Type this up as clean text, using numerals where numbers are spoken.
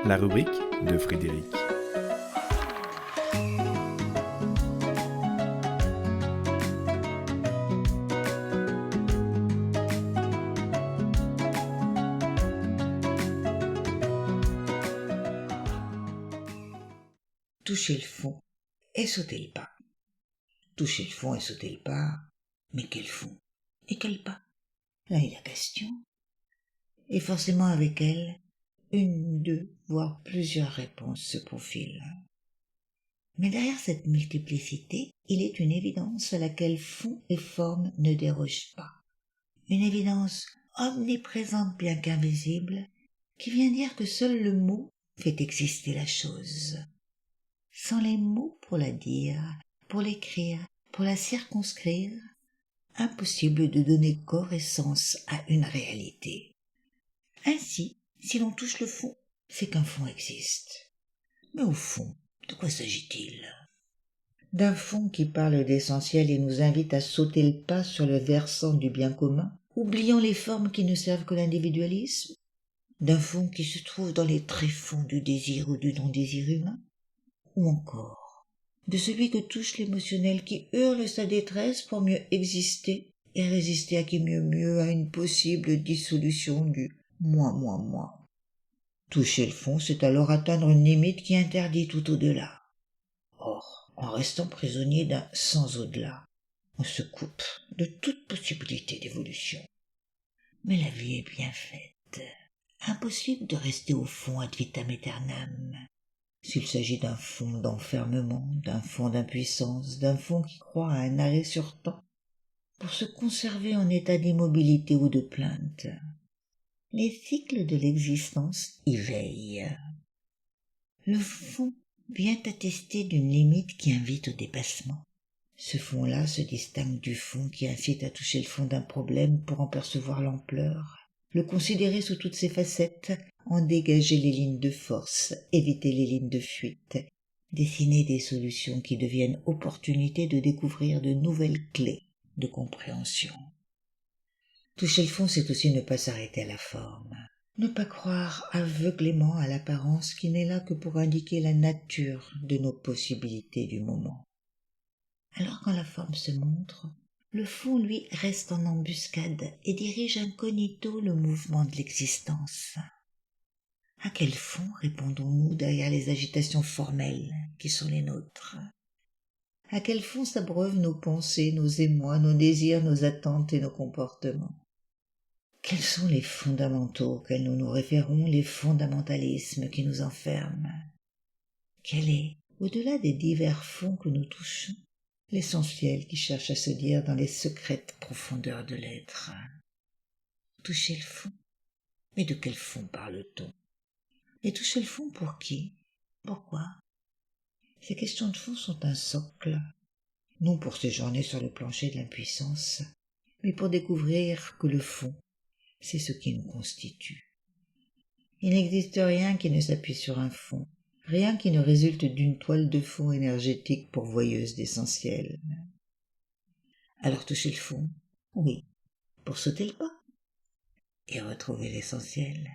La rubrique de Frédéric. Toucher le fond et sauter le pas. Toucher le fond et sauter le pas, mais quel fond et quel pas? Là est la question. Et forcément avec elle, une, deux, voire plusieurs réponses se profilent. Mais derrière cette multiplicité, il est une évidence à laquelle fond et forme ne dérogent pas. Une évidence omniprésente bien qu'invisible, qui vient dire que seul le mot fait exister la chose. Sans les mots pour la dire, pour l'écrire, pour la circonscrire, impossible de donner corps et sens à une réalité. Ainsi, si l'on touche le fond, c'est qu'un fond existe. Mais au fond, de quoi s'agit-il? D'un fond qui parle d'essentiel et nous invite à sauter le pas sur le versant du bien commun, oubliant les formes qui ne servent que l'individualisme? D'un fond qui se trouve dans les tréfonds du désir ou du non-désir humain? Ou encore de celui que touche l'émotionnel qui hurle sa détresse pour mieux exister et résister à qui mieux à une possible dissolution du moi. Toucher le fond, c'est alors atteindre une limite qui interdit tout au-delà. Or, en restant prisonnier d'un sans au-delà, on se coupe de toute possibilité d'évolution. Mais la vie est bien faite. Impossible de rester au fond ad vitam aeternam. S'il s'agit d'un fond d'enfermement, d'un fond d'impuissance, d'un fond qui croit à un arrêt sur temps, pour se conserver en état d'immobilité ou de plainte. Les cycles de l'existence y veillent. Le fond vient attester d'une limite qui invite au dépassement. Ce fond-là se distingue du fond qui incite à toucher le fond d'un problème pour en percevoir l'ampleur, le considérer sous toutes ses facettes, en dégager les lignes de force, éviter les lignes de fuite, dessiner des solutions qui deviennent opportunités de découvrir de nouvelles clés de compréhension. Toucher le fond, c'est aussi ne pas s'arrêter à la forme, ne pas croire aveuglément à l'apparence qui n'est là que pour indiquer la nature de nos possibilités du moment. Alors quand la forme se montre, le fond, lui, reste en embuscade et dirige incognito le mouvement de l'existence. À quel fond répondons-nous derrière les agitations formelles qui sont les nôtres? À quel fond s'abreuvent nos pensées, nos émois, nos désirs, nos attentes et nos comportements? Quels sont les fondamentaux auxquels nous nous référons, les fondamentalismes qui nous enferment? Quel est, au-delà des divers fonds que nous touchons, l'essentiel qui cherche à se dire dans les secrètes profondeurs de l'être? Toucher le fond? Mais de quel fond parle-t-on? Et toucher le fond pour qui? Pourquoi? Ces questions de fond sont un socle, non pour séjourner sur le plancher de l'impuissance, mais pour découvrir que le fond, c'est ce qui nous constitue. Il n'existe rien qui ne s'appuie sur un fond, rien qui ne résulte d'une toile de fond énergétique pourvoyeuse d'essentiel. Alors toucher le fond, oui, pour sauter le pas et retrouver l'essentiel.